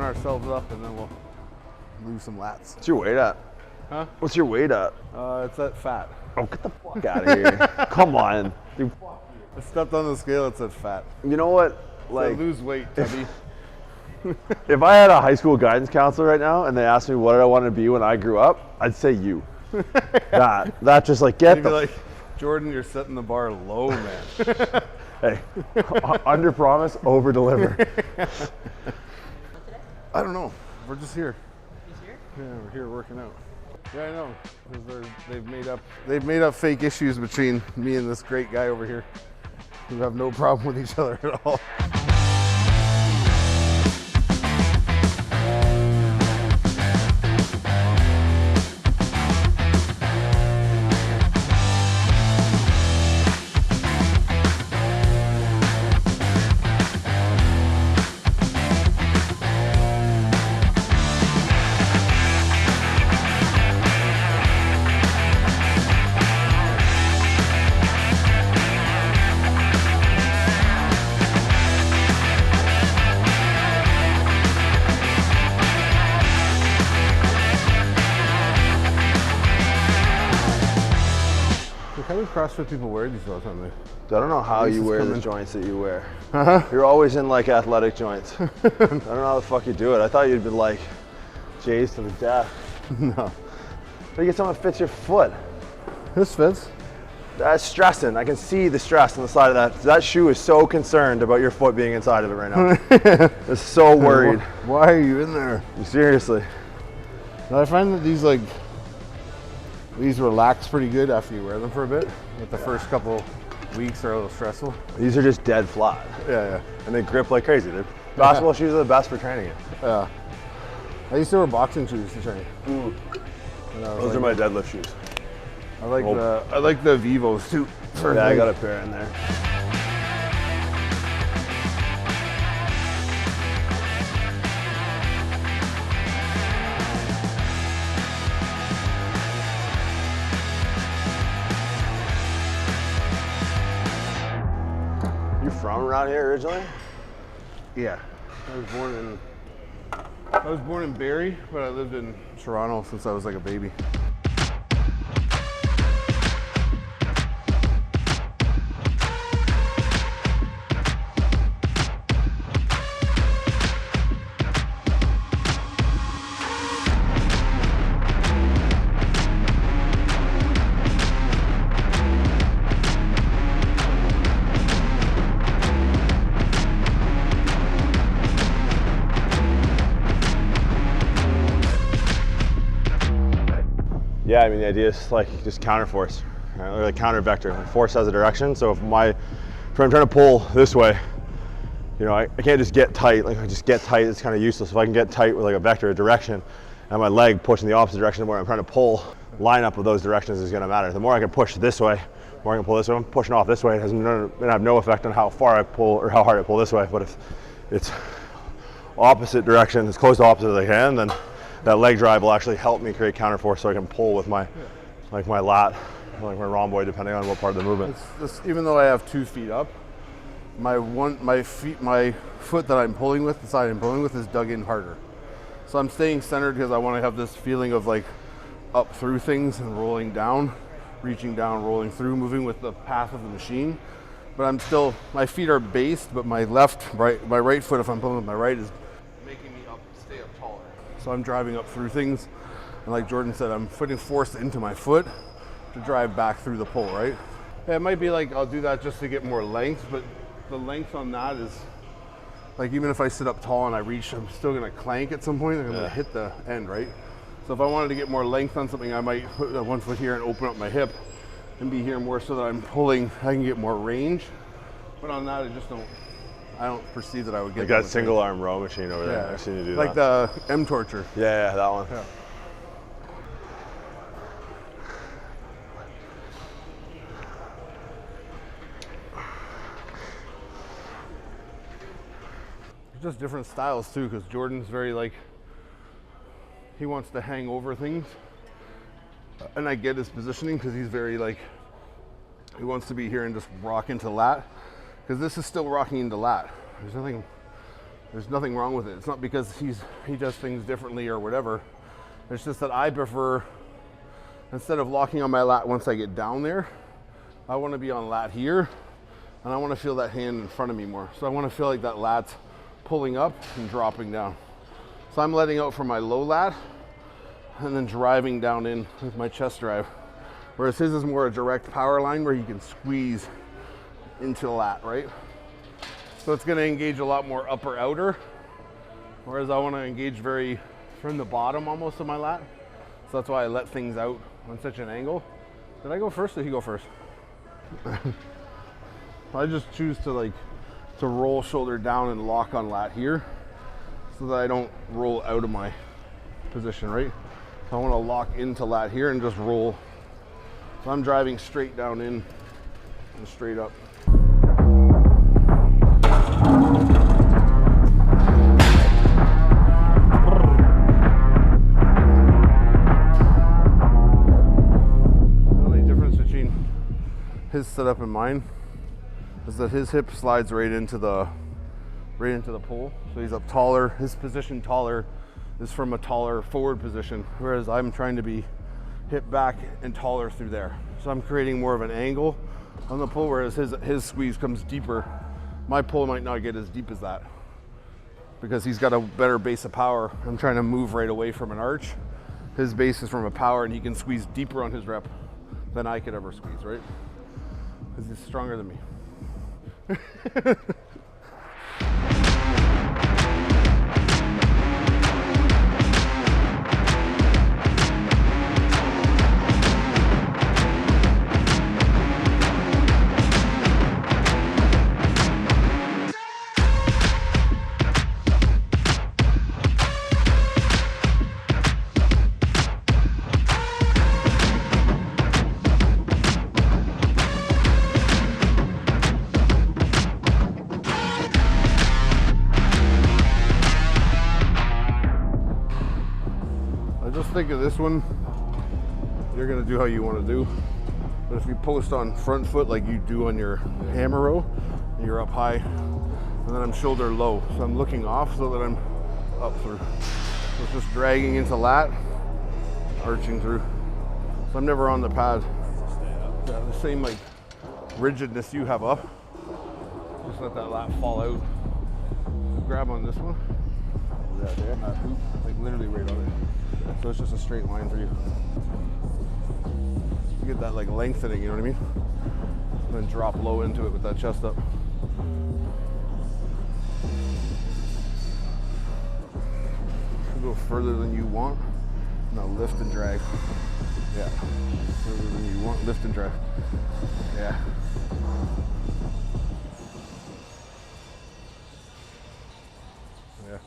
ourselves up and then we'll lose some lats. What's your weight at? Huh? What's your weight at? It's at fat. Oh, get the fuck out of here. Come on. Dude. I stepped on the scale, it said fat. You know what? Like, lose weight, Tubby. If I had a high school guidance counselor right now and they asked me what I wanted to be when I grew up, I'd say you. that just like, get the... like, Jordan, you're setting the bar low, man. Hey, under promise, over deliver. I don't know. We're just here. He's here? Yeah, we're here working out. Yeah, I know. Because they've made up fake issues between me and this great guy over here who have no problem with each other at all. How do CrossFit people wear these all the time? I don't know how you wear the joints that you wear. Uh-huh. You're always in like athletic joints. I don't know how the fuck you do it. I thought you'd been like Jay's to the death. No. You get something that fits your foot. This fits. That's stressing. I can see the stress on the side of that. That shoe is so concerned about your foot being inside of it right now. It's so worried. Why are you in there? Seriously. Now, I find that these relax pretty good after you wear them for a bit. But the first couple weeks are a little stressful. These are just dead flat. Yeah. And they grip like crazy. Basketball shoes are the best for training it. Yeah. I used to wear boxing shoes to train. Those are my deadlift shoes. I like the Vivos too. Yeah, I got a pair in there. You from around here originally? Yeah. I was born in Barrie, but I lived in Toronto since I was like a baby. Yeah, I mean the idea is like just counter force, right? Or like counter vector. Like force has a direction, so if I'm trying to pull this way, you know, I can't just get tight. Like if I just get tight, it's kind of useless. If I can get tight with like a vector, a direction, and my leg pushing the opposite direction where I'm trying to pull, lineup of those directions is going to matter. The more I can push this way, the more I can pull this way. I'm pushing off this way. It has going to have no effect on how far I pull or how hard I pull this way. But if it's opposite direction, as close to opposite as I can, then that leg drive will actually help me create counter force so I can pull with my like my lat, like my rhomboid, depending on what part of the movement. Even though I have 2 feet up, my foot that I'm pulling with, the side I'm pulling with, is dug in harder. So I'm staying centered because I want to have this feeling of like up through things and rolling down, reaching down, rolling through, moving with the path of the machine. But I'm still, my feet are based, but my right foot, if I'm pulling with my right, is making me stay up taller. So I'm driving up through things, and like Jordan said, I'm putting force into my foot to drive back through the pull, right? Yeah, it might be like I'll do that just to get more length, but the length on that is, like even if I sit up tall and I reach, I'm still gonna clank at some point, I'm gonna hit the end, right? So if I wanted to get more length on something, I might put one foot here and open up my hip and be here more so that I'm pulling, I can get more range. But on that, I don't perceive that I would get like that single arm row machine over there. I've seen you do like that. Like the M-Torture. Yeah, that one. Yeah. Just different styles too, because Jordan's very like, he wants to hang over things. And I get his positioning because he's very like, he wants to be here and just rock into lat. Because this is still rocking into lat. There's nothing There's nothing wrong with it. It's not because he does things differently or whatever. It's just that I prefer, instead of locking on my lat once I get down there, I want to be on lat here, and I want to feel that hand in front of me more. So I want to feel like that lat's pulling up and dropping down. So I'm letting out from my low lat and then driving down in with my chest drive. Whereas his is more a direct power line where you can squeeze into the lat, right? So it's going to engage a lot more upper outer, whereas I want to engage very from the bottom almost of my lat. So that's why I let things out on such an angle. Did I go first or did he go first? I just choose to roll shoulder down and lock on lat here so that I don't roll out of my position, right? So I want to lock into lat here and just roll. So I'm driving straight down in and straight up. His setup and mine is that his hip slides right into the pole, so he's up taller. His position taller is from a taller forward position, whereas I'm trying to be hip back and taller through there. So I'm creating more of an angle on the pull, whereas his squeeze comes deeper. My pull might not get as deep as that because he's got a better base of power. I'm trying to move right away from an arch. His base is from a power, and he can squeeze deeper on his rep than I could ever squeeze, right? Because he's stronger than me. Think of this one, you're gonna do how you want to do, but if you post on front foot like you do on your hammer row, and you're up high, and then I'm shoulder low, so I'm looking off so that I'm up through. So it's just dragging into lat, arching through. So I'm never on the pad. Yeah, the same like rigidness you have up. Just let that lat fall out. Grab on this one. That there, that hoop, like literally right on it. So it's just a straight line for you. You get that like lengthening, you know what I mean? And then drop low into it with that chest up. Go further than you want. Now lift and drag. Yeah. Further than you want, lift and drag. Yeah. Yeah.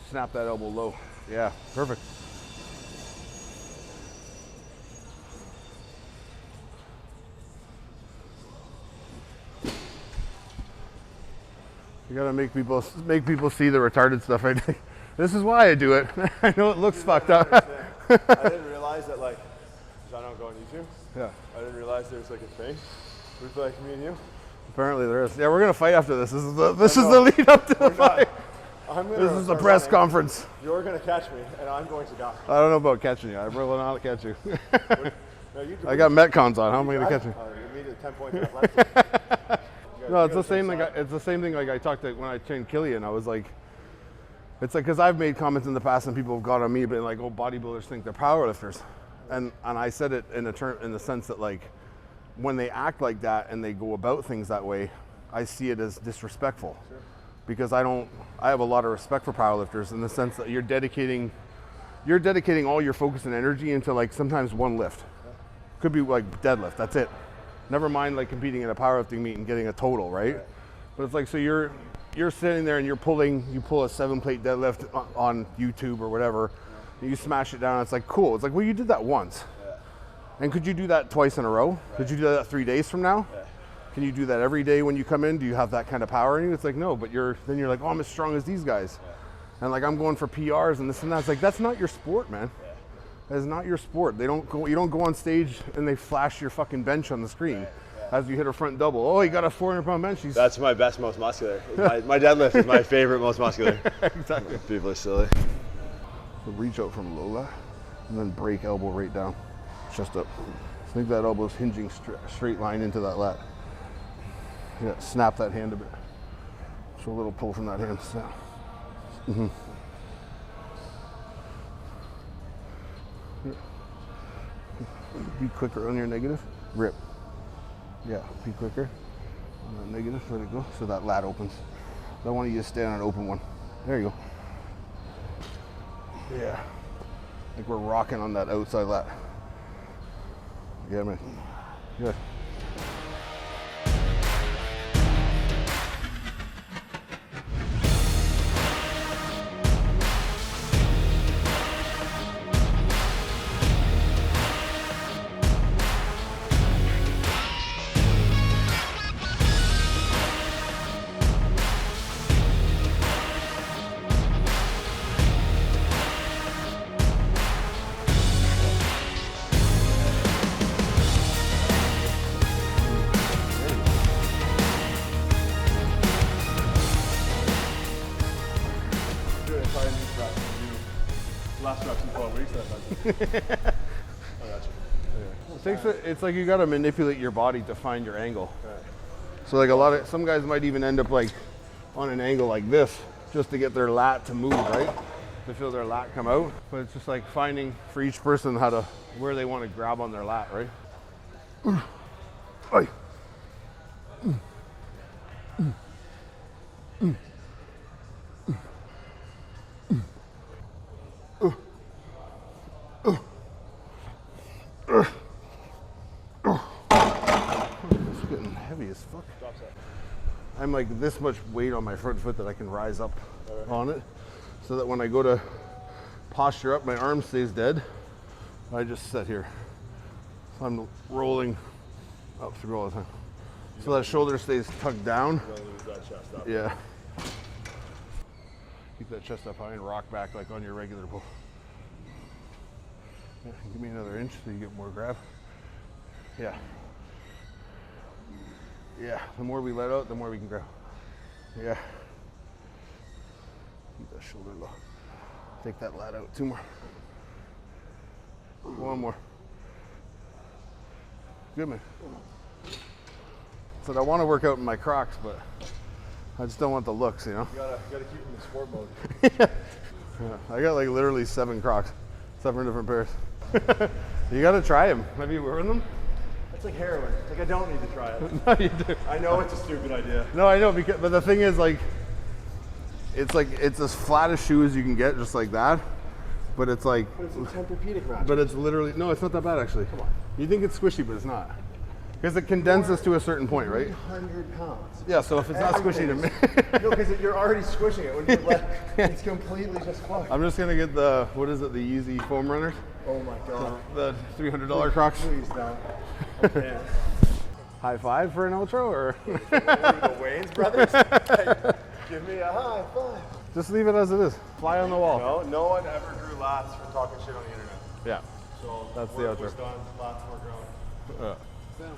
Snap that elbow low. Yeah, perfect. You gotta make people see the retarded stuff I do. This is why I do it. I know it looks fucked up. I didn't realize that, like, because I don't go on YouTube. Yeah. I didn't realize there was like a thing with like me and you. Apparently there is. Yeah, we're gonna fight after this. This is the lead up to the fight. This is the press conference. You're going to catch me, and I'm going to die. I don't know about catching you. I really will not catch you. No, you I got Metcons on. How am I going to catch you? You needed 10 points left. No, it's the same thing. It's the same thing. Like I talked to when I trained Killian. I was like, it's like because I've made comments in the past, and people have got on me, but like, oh, bodybuilders think they're powerlifters, and I said it in the sense that like, when they act like that and they go about things that way, I see it as disrespectful. Sure. Because I have a lot of respect for powerlifters in the sense that you're dedicating all your focus and energy into like sometimes one lift. Could be like deadlift, that's it. Never mind like competing in a powerlifting meet and getting a total, right? But it's like, so you're sitting there and you pull a 7-plate deadlift on YouTube or whatever, and you smash it down, it's like, cool. It's like, well, you did that once. And could you do that twice in a row? Could you do that 3 days from now? Can you do that every day when you come in? Do you have that kind of power in you? It's like, no, but then you're like, oh, I'm as strong as these guys. And like, I'm going for PRs and this and that. It's like, that's not your sport, man. That is not your sport. You don't go on stage and they flash your fucking bench on the screen. as you hit a front double. Oh, you got a 400-pound bench. That's my best, most muscular. My deadlift is my favorite, most muscular. Exactly. People are silly. So reach out from low lat, and then break elbow right down, chest up. I think that elbow's hinging straight line into that lat. Yeah, snap that hand a bit. So a little pull from that hand, snap. Mm-hmm. Be quicker on your negative, rip. Yeah, be quicker. On that negative, let it go, so that lat opens. I want you to stay on an open one. There you go. Yeah, like we're rocking on that outside lat. Yeah, man. Good. Last reps in 12 weeks. It's like you got to manipulate your body to find your angle. Right. So like some guys might even end up like on an angle like this just to get their lat to move, right? To feel their lat come out. But it's just like finding for each person where they want to grab on their lat, right? Oi. It's getting heavy as fuck. I'm like this much weight on my front foot that I can rise up on it, so that when I go to posture up, my arm stays dead. I just sit here. So I'm rolling up through all the time. So that shoulder stays tucked down. You don't lose that chest up. Yeah. Keep that chest up high and rock back like on your regular pull. Yeah, give me another inch so you get more grab. Yeah. Yeah, the more we let out, the more we can grab. Yeah. Keep that shoulder low. Take that lat out. 2 more. 1 more. Good, man. So I want to work out in my Crocs, but I just don't want the looks, you know? You gotta keep them in sport mode. Yeah, I got like literally 7 Crocs. 7 different pairs. You gotta try them. Have you worn them? It's like heroin. It's like I don't need to try it. No, you do. I know it's a stupid idea. No, I know, but the thing is, like it's as flat a shoe as you can get, just like that. But it's like, But it's a Tempur-Pedic mattress. but it's literally, no, it's not that bad actually. Come on. You think it's squishy, but it's not. Because it condenses to a certain point, right? 100 pounds. Yeah, so if it's not squishy to me. No, because you're already squishing it when you it's completely just flush. I'm just gonna get the, what is it, the Yeezy foam runners? Oh my god. The $300 Crocs. Please don't. Okay. High five for an ultra, or? The Wayne's brothers? Hey, give me a high five. Just leave it as it is. Fly on the wall. No one ever grew lats for talking shit on the internet. Yeah. So That's the we're outro. done. Lats were growing. Yeah.